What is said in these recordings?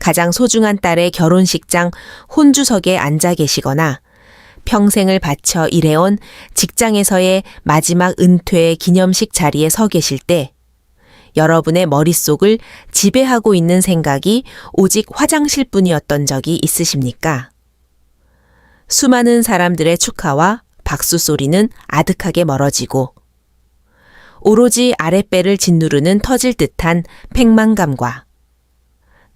가장 소중한 딸의 결혼식장 혼주석에 앉아 계시거나 평생을 바쳐 일해온 직장에서의 마지막 은퇴 기념식 자리에 서 계실 때 여러분의 머릿속을 지배하고 있는 생각이 오직 화장실뿐이었던 적이 있으십니까? 수많은 사람들의 축하와 박수 소리는 아득하게 멀어지고 오로지 아랫배를 짓누르는 터질 듯한 패망감과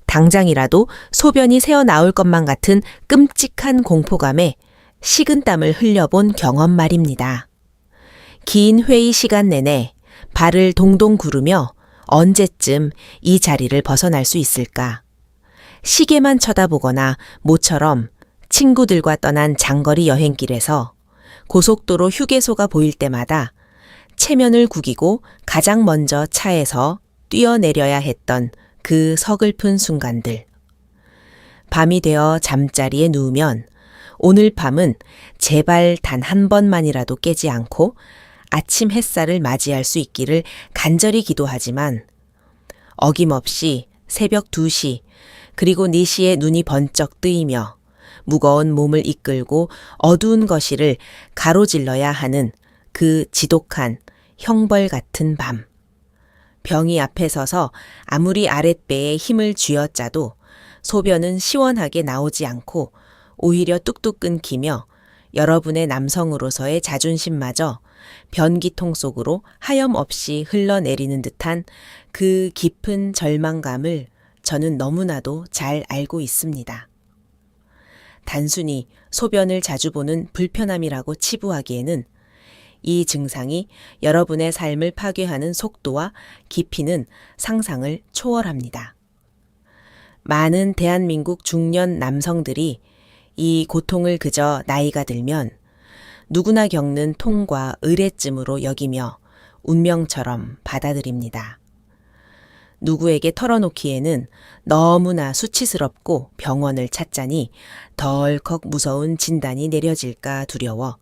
당장이라도 소변이 새어나올 것만 같은 끔찍한 공포감에 식은땀을 흘려본 경험 말입니다. 긴 회의 시간 내내 발을 동동 구르며 언제쯤 이 자리를 벗어날 수 있을까? 시계만 쳐다보거나 모처럼 친구들과 떠난 장거리 여행길에서 고속도로 휴게소가 보일 때마다 체면을 구기고 가장 먼저 차에서 뛰어내려야 했던 그 서글픈 순간들. 밤이 되어 잠자리에 누우면 오늘 밤은 제발 단 한 번만이라도 깨지 않고 아침 햇살을 맞이할 수 있기를 간절히 기도하지만 어김없이 새벽 2시 그리고 4시에 눈이 번쩍 뜨이며 무거운 몸을 이끌고 어두운 거실을 가로질러야 하는 그 지독한 형벌 같은 밤. 병이 앞에 서서 아무리 아랫배에 힘을 쥐어짜도 소변은 시원하게 나오지 않고 오히려 뚝뚝 끊기며 여러분의 남성으로서의 자존심마저 변기통 속으로 하염없이 흘러내리는 듯한 그 깊은 절망감을 저는 너무나도 잘 알고 있습니다. 단순히 소변을 자주 보는 불편함이라고 치부하기에는 이 증상이 여러분의 삶을 파괴하는 속도와 깊이는 상상을 초월합니다. 많은 대한민국 중년 남성들이 이 고통을 그저 나이가 들면 누구나 겪는 통과 의례쯤으로 여기며 운명처럼 받아들입니다. 누구에게 털어놓기에는 너무나 수치스럽고 병원을 찾자니 덜컥 무서운 진단이 내려질까 두려워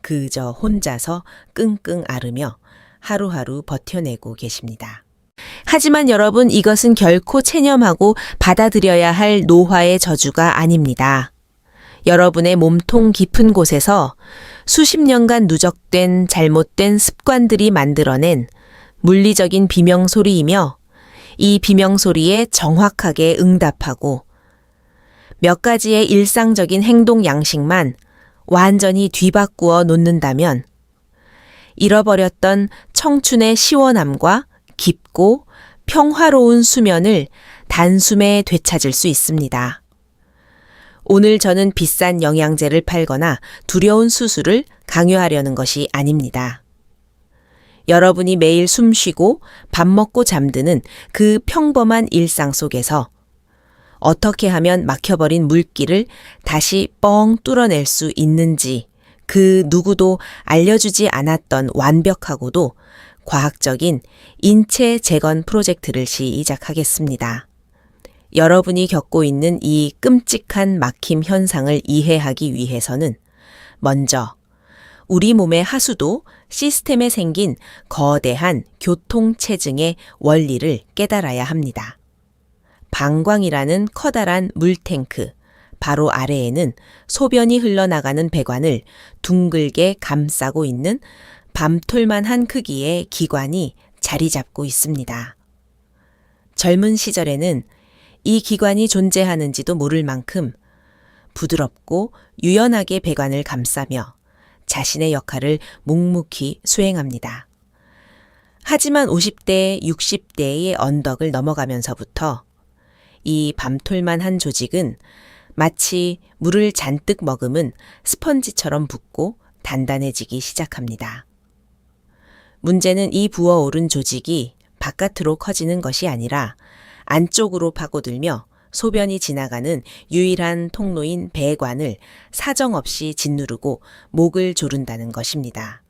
그저 혼자서 끙끙 앓으며 하루하루 버텨내고 계십니다. 하지만 여러분, 이것은 결코 체념하고 받아들여야 할 노화의 저주가 아닙니다. 여러분의 몸통 깊은 곳에서 수십 년간 누적된 잘못된 습관들이 만들어낸 물리적인 비명소리이며 이 비명소리에 정확하게 응답하고 몇 가지의 일상적인 행동 양식만 완전히 뒤바꾸어 놓는다면 잃어버렸던 청춘의 시원함과 깊고 평화로운 수면을 단숨에 되찾을 수 있습니다. 오늘 저는 비싼 영양제를 팔거나 두려운 수술을 강요하려는 것이 아닙니다. 여러분이 매일 숨쉬고 밥 먹고 잠드는 그 평범한 일상 속에서 어떻게 하면 막혀버린 물길을 다시 뻥 뚫어낼 수 있는지 그 누구도 알려주지 않았던 완벽하고도 과학적인 인체 재건 프로젝트를 시작하겠습니다. 여러분이 겪고 있는 이 끔찍한 막힘 현상을 이해하기 위해서는 먼저 우리 몸의 하수도 시스템에 생긴 거대한 교통체증의 원리를 깨달아야 합니다. 방광이라는 커다란 물탱크, 바로 아래에는 소변이 흘러나가는 배관을 둥글게 감싸고 있는 밤톨만한 크기의 기관이 자리 잡고 있습니다. 젊은 시절에는 이 기관이 존재하는지도 모를 만큼 부드럽고 유연하게 배관을 감싸며 자신의 역할을 묵묵히 수행합니다. 하지만 50대, 60대의 언덕을 넘어가면서부터 이 밤톨만한 조직은 마치 물을 잔뜩 머금은 스펀지처럼 붓고 단단해지기 시작합니다. 문제는 이 부어오른 조직이 바깥으로 커지는 것이 아니라 안쪽으로 파고들며 소변이 지나가는 유일한 통로인 배관을 사정없이 짓누르고 목을 조른다는 것입니다.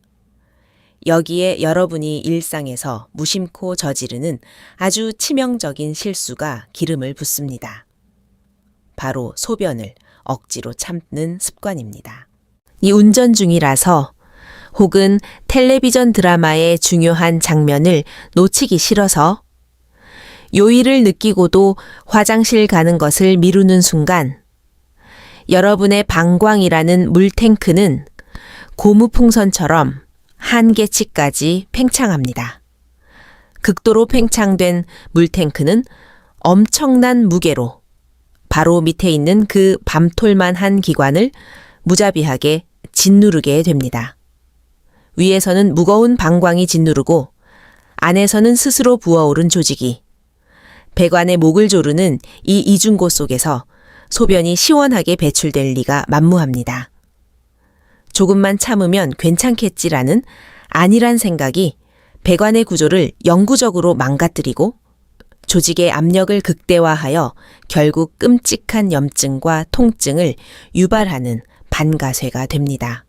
여기에 여러분이 일상에서 무심코 저지르는 아주 치명적인 실수가 기름을 붓습니다. 바로 소변을 억지로 참는 습관입니다. 이 운전 중이라서 혹은 텔레비전 드라마의 중요한 장면을 놓치기 싫어서 요일을 느끼고도 화장실 가는 것을 미루는 순간 여러분의 방광이라는 물탱크는 고무풍선처럼 한계치까지 팽창합니다. 극도로 팽창된 물탱크는 엄청난 무게로 바로 밑에 있는 그 밤톨만한 기관을 무자비하게 짓누르게 됩니다. 위에서는 무거운 방광이 짓누르고 안에서는 스스로 부어오른 조직이 배관의 목을 조르는 이 이중고 속에서 소변이 시원하게 배출될 리가 만무합니다. 조금만 참으면 괜찮겠지라는 안일한 생각이 배관의 구조를 영구적으로 망가뜨리고 조직의 압력을 극대화하여 결국 끔찍한 염증과 통증을 유발하는 반가쇠가 됩니다.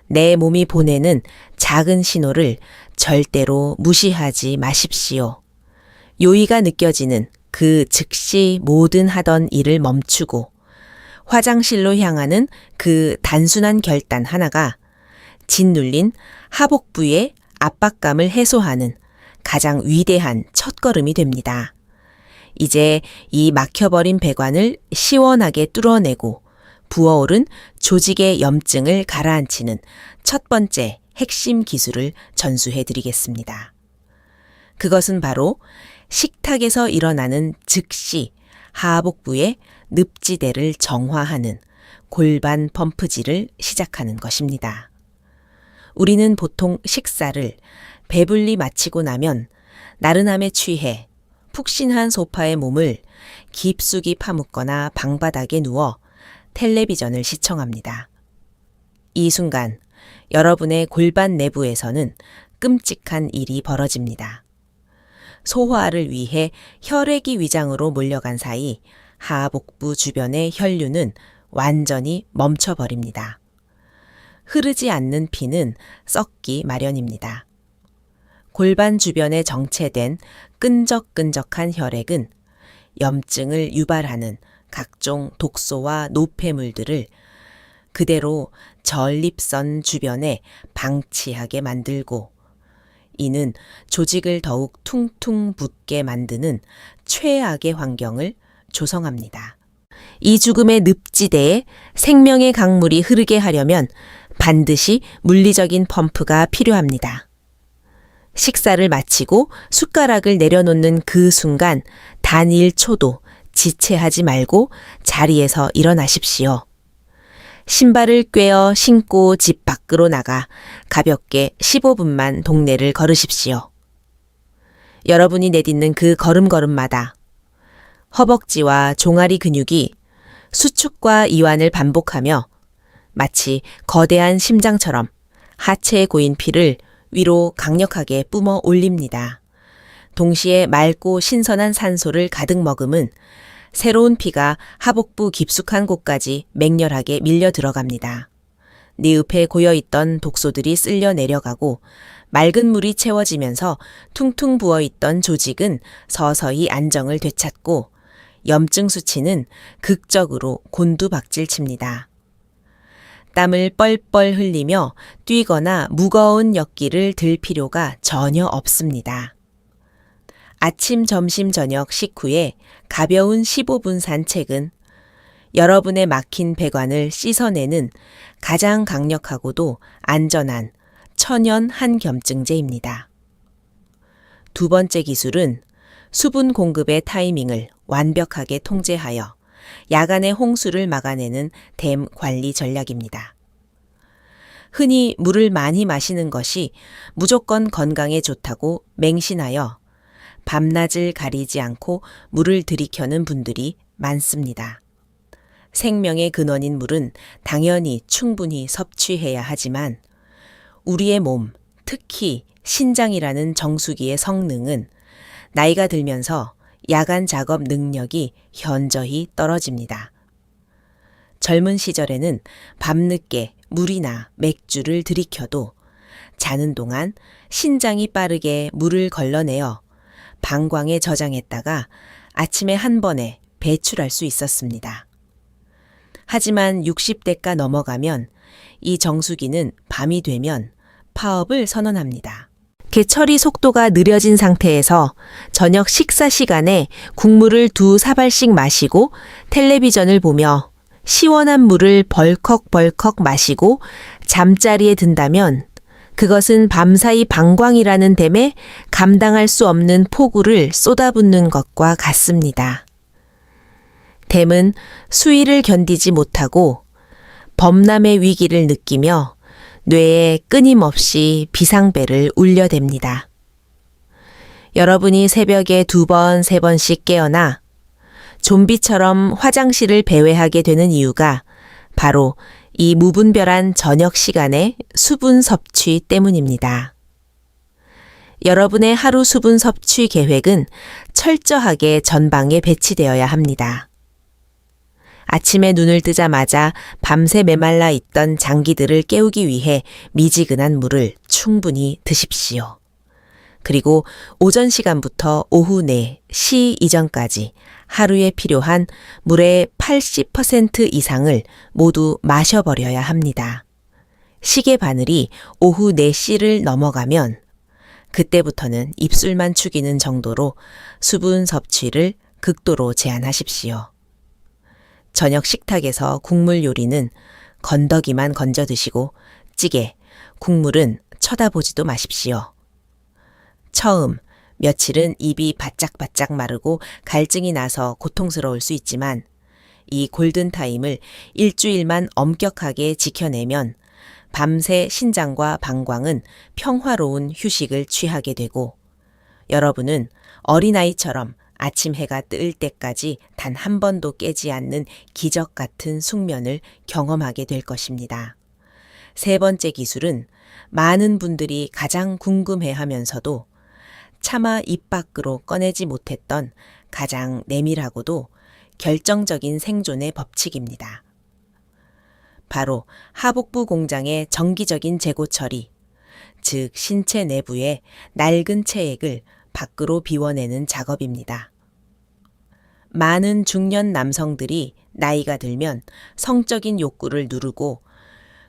내 몸이 보내는 작은 신호를 절대로 무시하지 마십시오. 요의가 느껴지는 그 즉시 모든 하던 일을 멈추고 화장실로 향하는 그 단순한 결단 하나가 짓눌린 하복부의 압박감을 해소하는 가장 위대한 첫걸음이 됩니다. 이제 이 막혀버린 배관을 시원하게 뚫어내고 부어오른 조직의 염증을 가라앉히는 첫 번째 핵심 기술을 전수해 드리겠습니다. 그것은 바로 식탁에서 일어나는 즉시 하복부의 늪지대를 정화하는 골반 펌프질을 시작하는 것입니다. 우리는 보통 식사를 배불리 마치고 나면 나른함에 취해 푹신한 소파에 몸을 깊숙이 파묻거나 방바닥에 누워 텔레비전을 시청합니다. 이 순간 여러분의 골반 내부에서는 끔찍한 일이 벌어집니다. 소화를 위해 혈액이 위장으로 몰려간 사이 하복부 주변의 혈류는 완전히 멈춰버립니다. 흐르지 않는 피는 썩기 마련입니다. 골반 주변에 정체된 끈적끈적한 혈액은 염증을 유발하는 각종 독소와 노폐물들을 그대로 전립선 주변에 방치하게 만들고 이는 조직을 더욱 퉁퉁 붓게 만드는 최악의 환경을 조성합니다. 이 죽음의 늪지대에 생명의 강물이 흐르게 하려면 반드시 물리적인 펌프가 필요합니다. 식사를 마치고 숟가락을 내려놓는 그 순간 단 1초도 지체하지 말고 자리에서 일어나십시오. 신발을 꿰어 신고 집 밖으로 나가 가볍게 15분만 동네를 걸으십시오. 여러분이 내딛는 그 걸음걸음마다 허벅지와 종아리 근육이 수축과 이완을 반복하며 마치 거대한 심장처럼 하체에 고인 피를 위로 강력하게 뿜어 올립니다. 동시에 맑고 신선한 산소를 가득 머금은 새로운 피가 하복부 깊숙한 곳까지 맹렬하게 밀려 들어갑니다. 뉘읍에 고여있던 독소들이 쓸려 내려가고 맑은 물이 채워지면서 퉁퉁 부어있던 조직은 서서히 안정을 되찾고 염증 수치는 극적으로 곤두박질칩니다. 땀을 뻘뻘 흘리며 뛰거나 무거운 역기를 들 필요가 전혀 없습니다. 아침, 점심, 저녁 식후에 가벼운 15분 산책은 여러분의 막힌 배관을 씻어내는 가장 강력하고도 안전한 천연 한겸증제입니다. 두 번째 기술은 수분 공급의 타이밍을 완벽하게 통제하여 야간의 홍수를 막아내는 댐 관리 전략입니다. 흔히 물을 많이 마시는 것이 무조건 건강에 좋다고 맹신하여 밤낮을 가리지 않고 물을 들이켜는 분들이 많습니다. 생명의 근원인 물은 당연히 충분히 섭취해야 하지만 우리의 몸, 특히 신장이라는 정수기의 성능은 나이가 들면서 야간 작업 능력이 현저히 떨어집니다. 젊은 시절에는 밤늦게 물이나 맥주를 들이켜도 자는 동안 신장이 빠르게 물을 걸러내어 방광에 저장했다가 아침에 한 번에 배출할 수 있었습니다. 하지만 60대가 넘어가면 이 정수기는 밤이 되면 파업을 선언합니다. 개처리 속도가 느려진 상태에서 저녁 식사 시간에 국물을 2사발씩 마시고 텔레비전을 보며 시원한 물을 벌컥벌컥 마시고 잠자리에 든다면 그것은 밤사이 방광이라는 댐에 감당할 수 없는 폭우를 쏟아붓는 것과 같습니다. 댐은 수위를 견디지 못하고 범람의 위기를 느끼며 뇌에 끊임없이 비상벨을 울려댑니다. 여러분이 새벽에 2번, 3번씩 깨어나 좀비처럼 화장실을 배회하게 되는 이유가 바로 이 무분별한 저녁 시간의 수분 섭취 때문입니다. 여러분의 하루 수분 섭취 계획은 철저하게 전방에 배치되어야 합니다. 아침에 눈을 뜨자마자 밤새 메말라 있던 장기들을 깨우기 위해 미지근한 물을 충분히 드십시오. 그리고 오전 시간부터 오후 4시 이전까지 하루에 필요한 물의 80% 이상을 모두 마셔버려야 합니다. 시계 바늘이 오후 4시를 넘어가면 그때부터는 입술만 축이는 정도로 수분 섭취를 극도로 제한하십시오. 저녁 식탁에서 국물 요리는 건더기만 건져 드시고 찌개, 국물은 쳐다보지도 마십시오. 처음 며칠은 입이 바짝바짝 마르고 갈증이 나서 고통스러울 수 있지만 이 골든타임을 일주일만 엄격하게 지켜내면 밤새 신장과 방광은 평화로운 휴식을 취하게 되고 여러분은 어린아이처럼 아침 해가 뜰 때까지 단 한 번도 깨지 않는 기적 같은 숙면을 경험하게 될 것입니다. 3번째 기술은 많은 분들이 가장 궁금해하면서도 차마 입 밖으로 꺼내지 못했던 가장 내밀하고도 결정적인 생존의 법칙입니다. 바로 하복부 공장의 정기적인 재고 처리, 즉 신체 내부의 낡은 체액을 밖으로 비워내는 작업입니다. 많은 중년 남성들이 나이가 들면 성적인 욕구를 누르고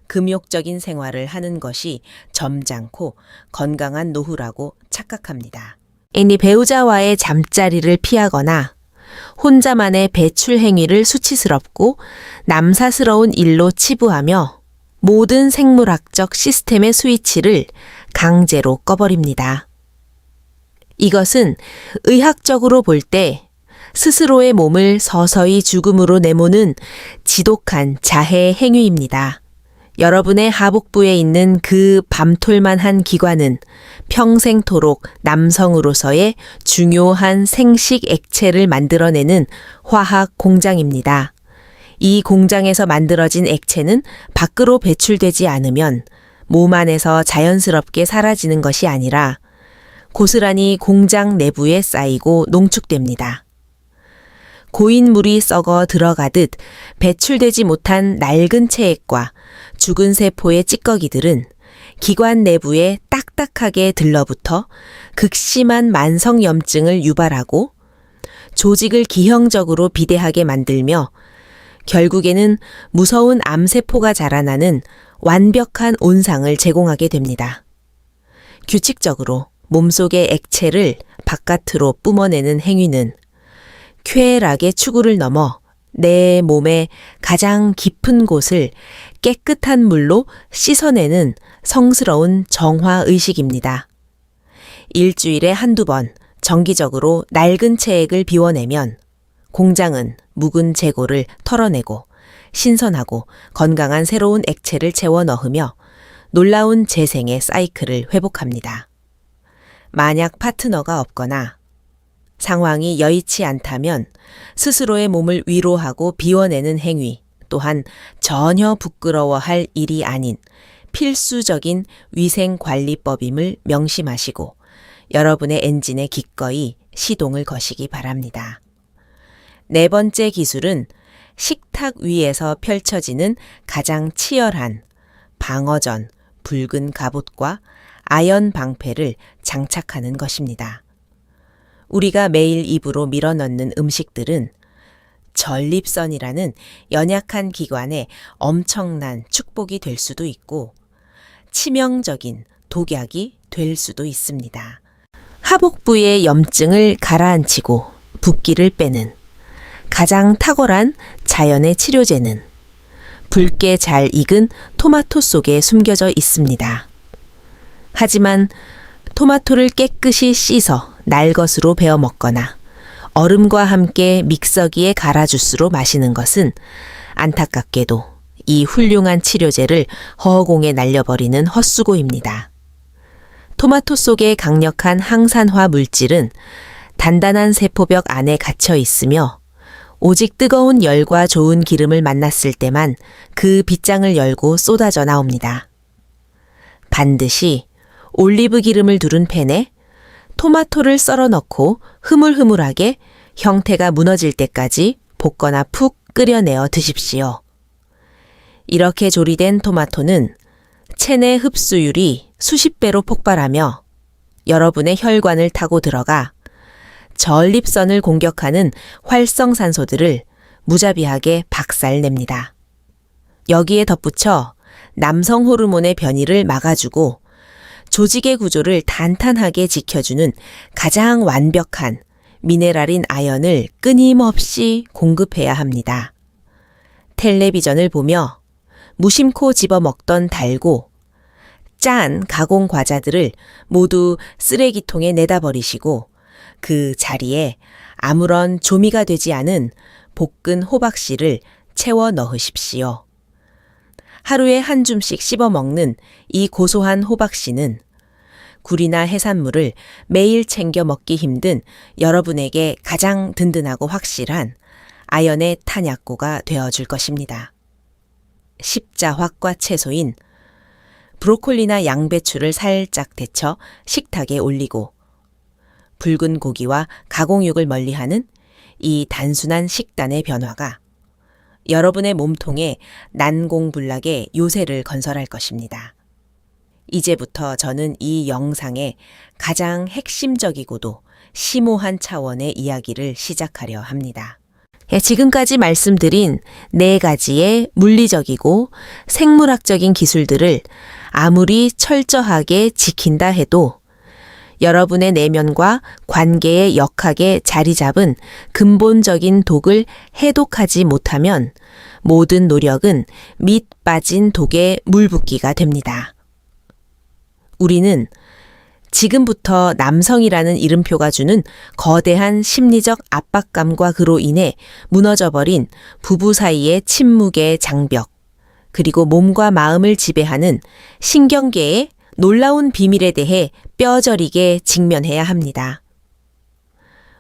금욕적인 생활을 하는 것이 점잖고 건강한 노후라고 착각합니다. 애니 배우자와의 잠자리를 피하거나 혼자만의 배출 행위를 수치스럽고 남사스러운 일로 치부하며 모든 생물학적 시스템의 스위치를 강제로 꺼버립니다. 이것은 의학적으로 볼 때 스스로의 몸을 서서히 죽음으로 내모는 지독한 자해의 행위입니다. 여러분의 하복부에 있는 그 밤톨만한 기관은 평생토록 남성으로서의 중요한 생식 액체를 만들어내는 화학 공장입니다. 이 공장에서 만들어진 액체는 밖으로 배출되지 않으면 몸 안에서 자연스럽게 사라지는 것이 아니라 고스란히 공장 내부에 쌓이고 농축됩니다. 고인 물이 썩어 들어가듯 배출되지 못한 낡은 체액과 죽은 세포의 찌꺼기들은 기관 내부에 딱딱하게 들러붙어 극심한 만성염증을 유발하고 조직을 기형적으로 비대하게 만들며 결국에는 무서운 암세포가 자라나는 완벽한 온상을 제공하게 됩니다. 규칙적으로 몸속의 액체를 바깥으로 뿜어내는 행위는 쾌락의 추구를 넘어 내 몸의 가장 깊은 곳을 깨끗한 물로 씻어내는 성스러운 정화의식입니다. 일주일에 한두 번 정기적으로 낡은 체액을 비워내면 공장은 묵은 재고를 털어내고 신선하고 건강한 새로운 액체를 채워 넣으며 놀라운 재생의 사이클을 회복합니다. 만약 파트너가 없거나 상황이 여의치 않다면 스스로의 몸을 위로하고 비워내는 행위 또한 전혀 부끄러워할 일이 아닌 필수적인 위생관리법임을 명심하시고 여러분의 엔진에 기꺼이 시동을 거시기 바랍니다. 4번째 기술은 식탁 위에서 펼쳐지는 가장 치열한 방어전 붉은 갑옷과 아연 방패를 장착하는 것입니다. 우리가 매일 입으로 밀어넣는 음식들은 전립선이라는 연약한 기관에 엄청난 축복이 될 수도 있고 치명적인 독약이 될 수도 있습니다. 하복부의 염증을 가라앉히고 붓기를 빼는 가장 탁월한 자연의 치료제는 붉게 잘 익은 토마토 속에 숨겨져 있습니다. 하지만 토마토를 깨끗이 씻어 날것으로 베어 먹거나 얼음과 함께 믹서기에 갈아 주스로 마시는 것은 안타깝게도 이 훌륭한 치료제를 허공에 날려버리는 헛수고입니다. 토마토 속의 강력한 항산화 물질은 단단한 세포벽 안에 갇혀 있으며 오직 뜨거운 열과 좋은 기름을 만났을 때만 그 빗장을 열고 쏟아져 나옵니다. 반드시 올리브 기름을 두른 팬에 토마토를 썰어 넣고 흐물흐물하게 형태가 무너질 때까지 볶거나 푹 끓여내어 드십시오. 이렇게 조리된 토마토는 체내 흡수율이 수십 배로 폭발하며 여러분의 혈관을 타고 들어가 전립선을 공격하는 활성산소들을 무자비하게 박살냅니다. 여기에 덧붙여 남성 호르몬의 변이를 막아주고 조직의 구조를 탄탄하게 지켜주는 가장 완벽한 미네랄인 아연을 끊임없이 공급해야 합니다. 텔레비전을 보며 무심코 집어먹던 달고 짠 가공 과자들을 모두 쓰레기통에 내다 버리시고 그 자리에 아무런 조미가 되지 않은 볶은 호박씨를 채워 넣으십시오. 하루에 한 줌씩 씹어 먹는 이 고소한 호박씨는 굴이나 해산물을 매일 챙겨 먹기 힘든 여러분에게 가장 든든하고 확실한 아연의 탄약고가 되어줄 것입니다. 십자화과 채소인 브로콜리나 양배추를 살짝 데쳐 식탁에 올리고 붉은 고기와 가공육을 멀리하는 이 단순한 식단의 변화가 여러분의 몸통에 난공불락의 요새를 건설할 것입니다. 이제부터 저는 이 영상의 가장 핵심적이고도 심오한 차원의 이야기를 시작하려 합니다. 지금까지 말씀드린 4가지의 물리적이고 생물학적인 기술들을 아무리 철저하게 지킨다 해도 여러분의 내면과 관계에 역하게 자리 잡은 근본적인 독을 해독하지 못하면 모든 노력은 밑 빠진 독에 물 붓기가 됩니다. 우리는 지금부터 남성이라는 이름표가 주는 거대한 심리적 압박감과 그로 인해 무너져버린 부부 사이의 침묵의 장벽, 그리고 몸과 마음을 지배하는 신경계의 놀라운 비밀에 대해 뼈저리게 직면해야 합니다.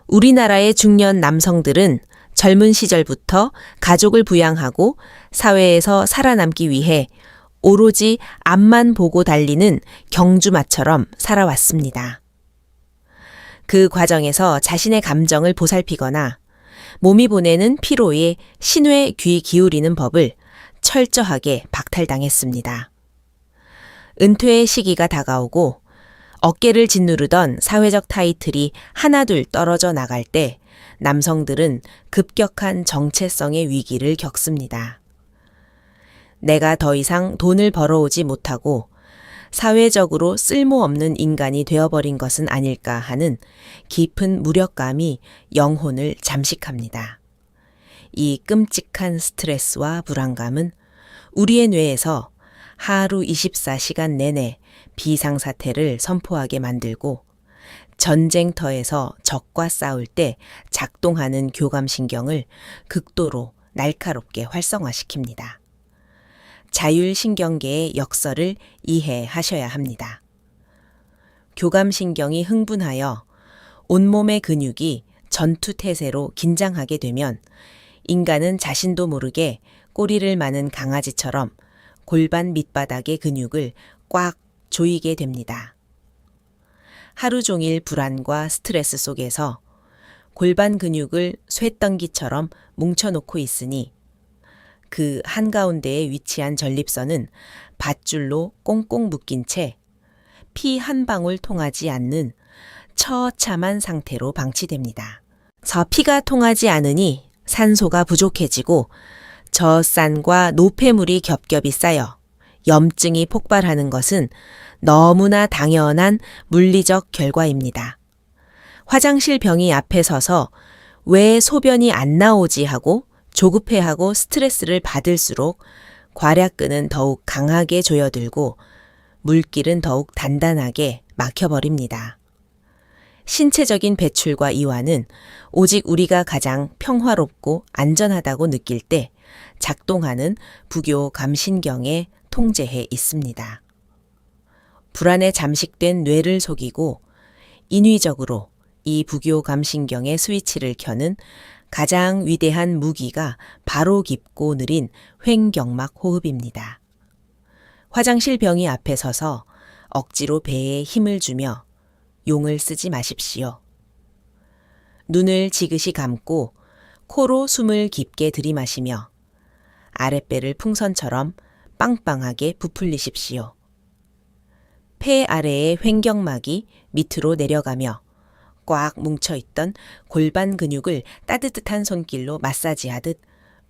우리나라의 중년 남성들은 젊은 시절부터 가족을 부양하고 사회에서 살아남기 위해 오로지 앞만 보고 달리는 경주마처럼 살아왔습니다. 그 과정에서 자신의 감정을 보살피거나 몸이 보내는 피로에 신뢰에 귀 기울이는 법을 철저하게 박탈당했습니다. 은퇴의 시기가 다가오고 어깨를 짓누르던 사회적 타이틀이 하나둘 떨어져 나갈 때 남성들은 급격한 정체성의 위기를 겪습니다. 내가 더 이상 돈을 벌어오지 못하고 사회적으로 쓸모없는 인간이 되어버린 것은 아닐까 하는 깊은 무력감이 영혼을 잠식합니다. 이 끔찍한 스트레스와 불안감은 우리의 뇌에서 하루 24시간 내내 비상사태를 선포하게 만들고 전쟁터에서 적과 싸울 때 작동하는 교감신경을 극도로 날카롭게 활성화시킵니다. 자율신경계의 역설을 이해하셔야 합니다. 교감신경이 흥분하여 온몸의 근육이 전투태세로 긴장하게 되면 인간은 자신도 모르게 꼬리를 마는 강아지처럼 골반 밑바닥의 근육을 꽉 조이게 됩니다. 하루 종일 불안과 스트레스 속에서 골반 근육을 쇠덩기처럼 뭉쳐놓고 있으니 그 한가운데에 위치한 전립선은 밧줄로 꽁꽁 묶인 채 피 한 방울 통하지 않는 처참한 상태로 방치됩니다. 저 피가 통하지 않으니 산소가 부족해지고 저산과 노폐물이 겹겹이 쌓여 염증이 폭발하는 것은 너무나 당연한 물리적 결과입니다. 화장실 병이 앞에 서서 왜 소변이 안 나오지 하고 조급해하고 스트레스를 받을수록 괄약근은 더욱 강하게 조여들고 물길은 더욱 단단하게 막혀버립니다. 신체적인 배출과 이완은 오직 우리가 가장 평화롭고 안전하다고 느낄 때 작동하는 부교 감신경에 통제해 있습니다. 불안에 잠식된 뇌를 속이고 인위적으로 이 부교 감신경의 스위치를 켜는 가장 위대한 무기가 바로 깊고 느린 횡경막 호흡입니다. 화장실 병이 앞에 서서 억지로 배에 힘을 주며 용을 쓰지 마십시오. 눈을 지그시 감고 코로 숨을 깊게 들이마시며 아랫배를 풍선처럼 빵빵하게 부풀리십시오. 폐 아래의 횡경막이 밑으로 내려가며 꽉 뭉쳐있던 골반 근육을 따뜻한 손길로 마사지하듯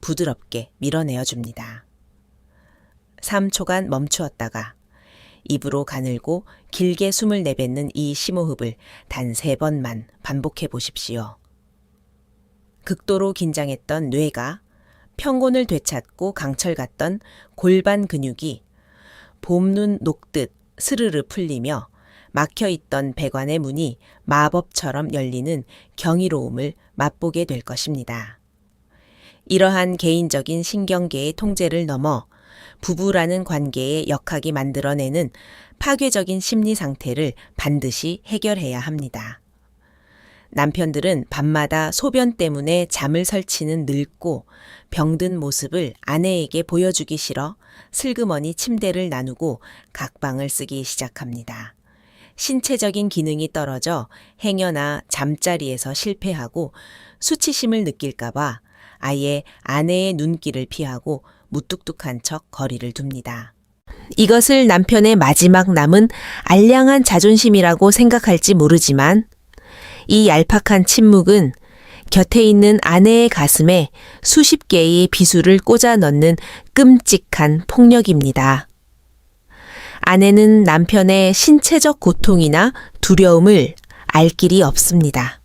부드럽게 밀어내어줍니다. 3초간 멈추었다가 입으로 가늘고 길게 숨을 내뱉는 이 심호흡을 단 3번만 반복해 보십시오. 극도로 긴장했던 뇌가 평곤을 되찾고 강철 같던 골반 근육이 봄눈 녹듯 스르르 풀리며 막혀있던 배관의 문이 마법처럼 열리는 경이로움을 맛보게 될 것입니다. 이러한 개인적인 신경계의 통제를 넘어 부부라는 관계의 역학이 만들어내는 파괴적인 심리 상태를 반드시 해결해야 합니다. 남편들은 밤마다 소변 때문에 잠을 설치는 늙고 병든 모습을 아내에게 보여주기 싫어 슬그머니 침대를 나누고 각방을 쓰기 시작합니다. 신체적인 기능이 떨어져 행여나 잠자리에서 실패하고 수치심을 느낄까봐 아예 아내의 눈길을 피하고 무뚝뚝한 척 거리를 둡니다. 이것을 남편의 마지막 남은 알량한 자존심이라고 생각할지 모르지만 이 얄팍한 침묵은 곁에 있는 아내의 가슴에 수십 개의 비수를 꽂아 넣는 끔찍한 폭력입니다. 아내는 남편의 신체적 고통이나 두려움을 알 길이 없습니다.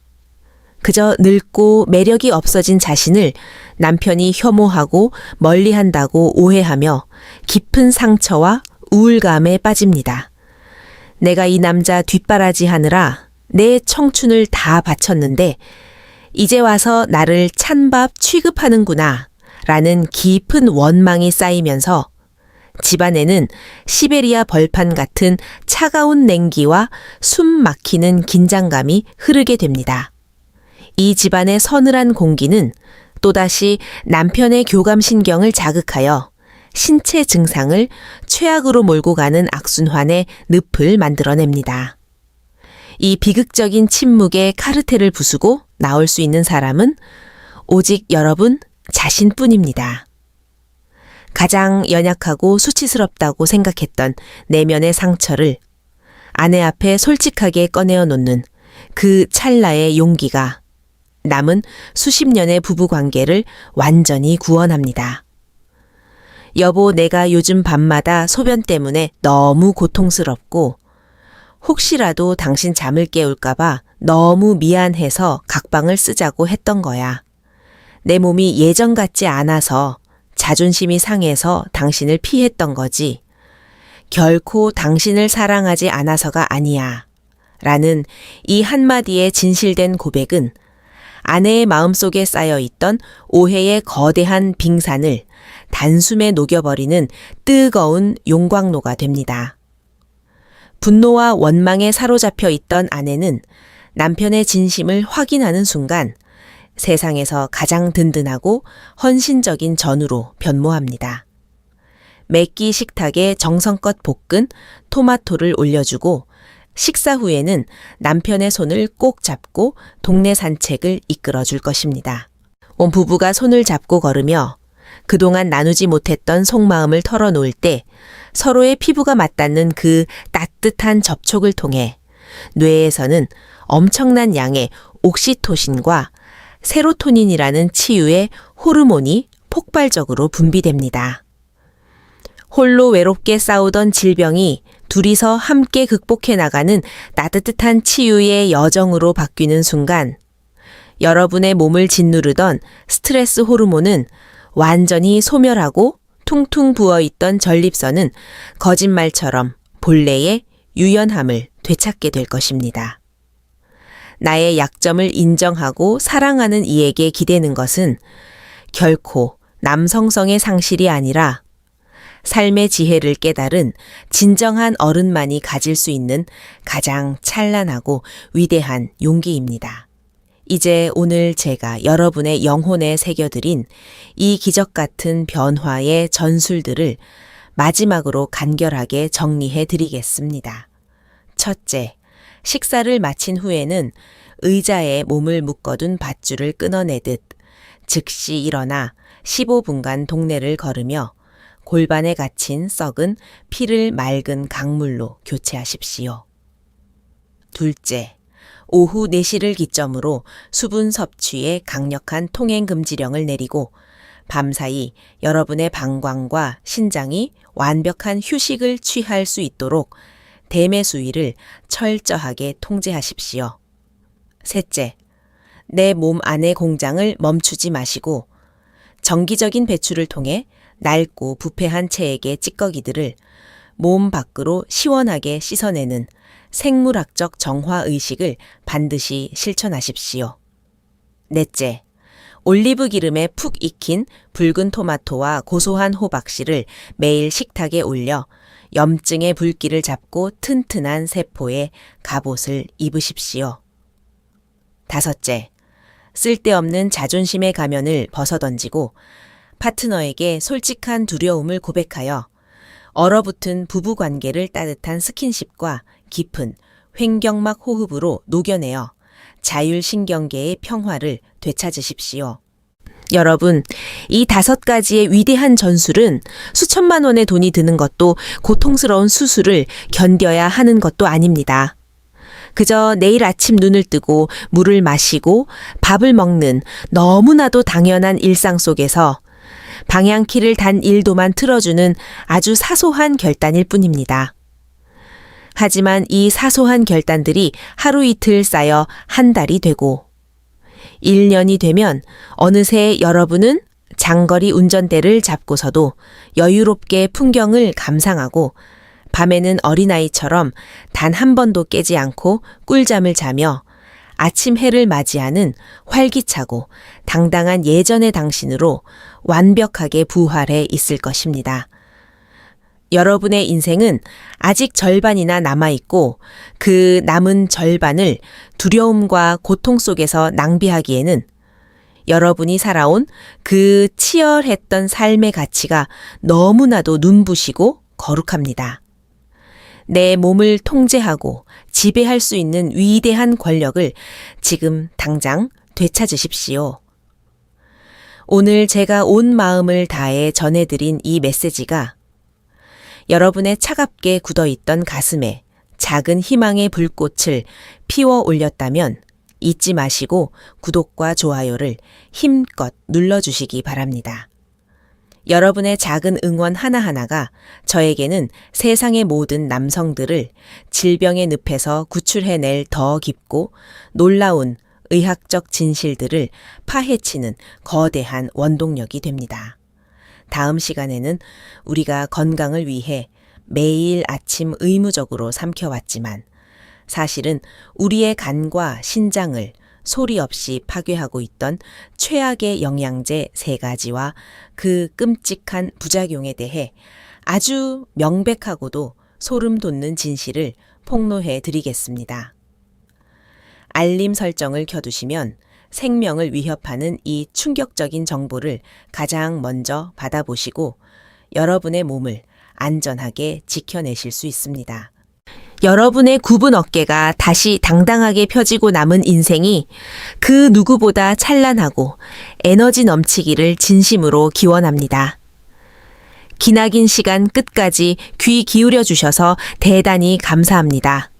그저 늙고 매력이 없어진 자신을 남편이 혐오하고 멀리한다고 오해하며 깊은 상처와 우울감에 빠집니다. 내가 이 남자 뒷바라지 하느라 내 청춘을 다 바쳤는데 이제 와서 나를 찬밥 취급하는구나 라는 깊은 원망이 쌓이면서 집안에는 시베리아 벌판 같은 차가운 냉기와 숨 막히는 긴장감이 흐르게 됩니다. 이 집안의 서늘한 공기는 또다시 남편의 교감신경을 자극하여 신체 증상을 최악으로 몰고 가는 악순환의 늪을 만들어냅니다. 이 비극적인 침묵의 카르텔을 부수고 나올 수 있는 사람은 오직 여러분 자신뿐입니다. 가장 연약하고 수치스럽다고 생각했던 내면의 상처를 아내 앞에 솔직하게 꺼내어 놓는 그 찰나의 용기가 남은 수십 년의 부부관계를 완전히 구원합니다. 여보, 내가 요즘 밤마다 소변 때문에 너무 고통스럽고 혹시라도 당신 잠을 깨울까봐 너무 미안해서 각방을 쓰자고 했던 거야. 내 몸이 예전 같지 않아서 자존심이 상해서 당신을 피했던 거지. 결코 당신을 사랑하지 않아서가 아니야. 라는 이 한마디의 진실된 고백은 아내의 마음속에 쌓여있던 오해의 거대한 빙산을 단숨에 녹여버리는 뜨거운 용광로가 됩니다. 분노와 원망에 사로잡혀 있던 아내는 남편의 진심을 확인하는 순간 세상에서 가장 든든하고 헌신적인 전우로 변모합니다. 매끼 식탁에 정성껏 볶은 토마토를 올려주고 식사 후에는 남편의 손을 꼭 잡고 동네 산책을 이끌어 줄 것입니다. 온 부부가 손을 잡고 걸으며 그동안 나누지 못했던 속마음을 털어놓을 때 서로의 피부가 맞닿는 그 따뜻한 접촉을 통해 뇌에서는 엄청난 양의 옥시토신과 세로토닌이라는 치유의 호르몬이 폭발적으로 분비됩니다. 홀로 외롭게 싸우던 질병이 둘이서 함께 극복해 나가는 따뜻한 치유의 여정으로 바뀌는 순간 여러분의 몸을 짓누르던 스트레스 호르몬은 완전히 소멸하고 퉁퉁 부어있던 전립선은 거짓말처럼 본래의 유연함을 되찾게 될 것입니다. 나의 약점을 인정하고 사랑하는 이에게 기대는 것은 결코 남성성의 상실이 아니라 삶의 지혜를 깨달은 진정한 어른만이 가질 수 있는 가장 찬란하고 위대한 용기입니다. 이제 오늘 제가 여러분의 영혼에 새겨드린 이 기적 같은 변화의 전술들을 마지막으로 간결하게 정리해 드리겠습니다. 첫째, 식사를 마친 후에는 의자에 몸을 묶어둔 밧줄을 끊어내듯 즉시 일어나 15분간 동네를 걸으며 골반에 갇힌 썩은 피를 맑은 강물로 교체하십시오. 둘째, 오후 4시를 기점으로 수분 섭취에 강력한 통행 금지령을 내리고 밤사이 여러분의 방광과 신장이 완벽한 휴식을 취할 수 있도록 대매 수위를 철저하게 통제하십시오. 셋째, 내 몸 안의 공장을 멈추지 마시고 정기적인 배출을 통해 낡고 부패한 체액의 찌꺼기들을 몸 밖으로 시원하게 씻어내는 생물학적 정화 의식을 반드시 실천하십시오. 넷째, 올리브 기름에 푹 익힌 붉은 토마토와 고소한 호박씨를 매일 식탁에 올려 염증의 불길을 잡고 튼튼한 세포에 갑옷을 입으십시오. 다섯째, 쓸데없는 자존심의 가면을 벗어던지고 파트너에게 솔직한 두려움을 고백하여 얼어붙은 부부관계를 따뜻한 스킨십과 깊은 횡격막 호흡으로 녹여내어 자율신경계의 평화를 되찾으십시오. 여러분, 이 5가지의 위대한 전술은 수천만 원의 돈이 드는 것도 고통스러운 수술을 견뎌야 하는 것도 아닙니다. 그저 내일 아침 눈을 뜨고 물을 마시고 밥을 먹는 너무나도 당연한 일상 속에서 방향키를 단 1도만 틀어주는 아주 사소한 결단일 뿐입니다. 하지만 이 사소한 결단들이 하루 이틀 쌓여 한 달이 되고 1년이 되면 어느새 여러분은 장거리 운전대를 잡고서도 여유롭게 풍경을 감상하고 밤에는 어린아이처럼 단 한 번도 깨지 않고 꿀잠을 자며 아침 해를 맞이하는 활기차고 당당한 예전의 당신으로 완벽하게 부활해 있을 것입니다. 여러분의 인생은 아직 절반이나 남아있고 그 남은 절반을 두려움과 고통 속에서 낭비하기에는 여러분이 살아온 그 치열했던 삶의 가치가 너무나도 눈부시고 거룩합니다. 내 몸을 통제하고 지배할 수 있는 위대한 권력을 지금 당장 되찾으십시오. 오늘 제가 온 마음을 다해 전해드린 이 메시지가 여러분의 차갑게 굳어있던 가슴에 작은 희망의 불꽃을 피워 올렸다면 잊지 마시고 구독과 좋아요를 힘껏 눌러주시기 바랍니다. 여러분의 작은 응원 하나하나가 저에게는 세상의 모든 남성들을 질병의 늪에서 구출해낼 더 깊고 놀라운 의학적 진실들을 파헤치는 거대한 원동력이 됩니다. 다음 시간에는 우리가 건강을 위해 매일 아침 의무적으로 삼켜왔지만 사실은 우리의 간과 신장을 소리 없이 파괴하고 있던 최악의 영양제 3가지와 그 끔찍한 부작용에 대해 아주 명백하고도 소름 돋는 진실을 폭로해 드리겠습니다. 알림 설정을 켜두시면 생명을 위협하는 이 충격적인 정보를 가장 먼저 받아보시고 여러분의 몸을 안전하게 지켜내실 수 있습니다. 여러분의 굽은 어깨가 다시 당당하게 펴지고 남은 인생이 그 누구보다 찬란하고 에너지 넘치기를 진심으로 기원합니다. 기나긴 시간 끝까지 귀 기울여 주셔서 대단히 감사합니다.